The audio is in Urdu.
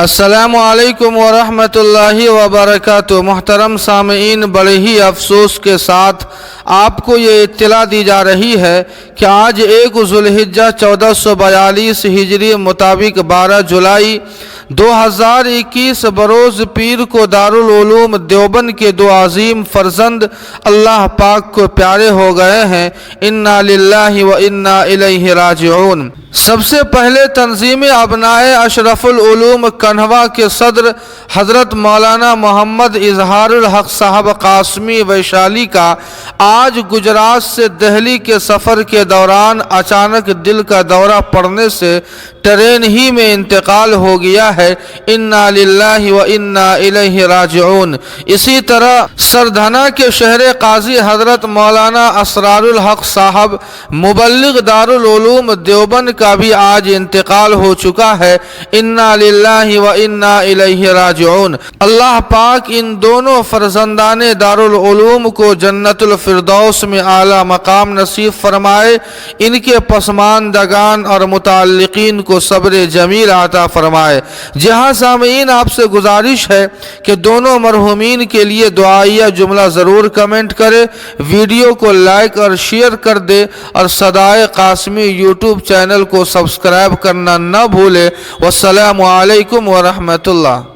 السلام علیکم ورحمۃ اللہ وبرکاتہ۔ محترم سامعین، بڑے ہی افسوس کے ساتھ آپ کو یہ اطلاع دی جا رہی ہے کہ آج 1 ذوالحجہ 1442 ہجری مطابق 12 جولائی 2021 بروز پیر کو دارالعلوم دیوبند کے 2 عظیم فرزند اللہ پاک کو پیارے ہو گئے ہیں۔ انا للہ و انا الیہ راجعون۔ سب سے پہلے تنظیم ابنائے اشرف العلوم کنھوا کے صدر حضرت مولانا محمد اظہار الحق صاحب قاسمی ویشالی کا آج گجرات سے دہلی کے سفر کے دوران اچانک دل کا دورہ پڑنے سے ٹرین ہی میں انتقال ہو گیا ہے۔ انا للہ و انا الیہ راجعون۔ اسی طرح سردھنا کے شہر قاضی حضرت مولانا اسرار الحق صاحب مبلغ دارالعلوم دیوبند کا بھی آج انتقال ہو چکا ہے۔ انا للہ و انا الیہ راجعون۔ اللہ پاک ان دونوں فرزندان دارالعلوم کو جنت الفردوس میں اعلیٰ مقام نصیب فرمائے، ان کے پسماندگان اور متعلقین کو صبر جمیل عطا فرمائے۔ جہاں سامعین آپ سے گزارش ہے کہ دونوں مرحومین کے لیے دعائیہ جملہ ضرور کمنٹ کرے، ویڈیو کو لائک اور شیئر کر دے اور صدائے قاسمی یوٹیوب چینل کو سبسکرائب کرنا نہ بھولے۔ والسلام علیکم ورحمۃ اللہ۔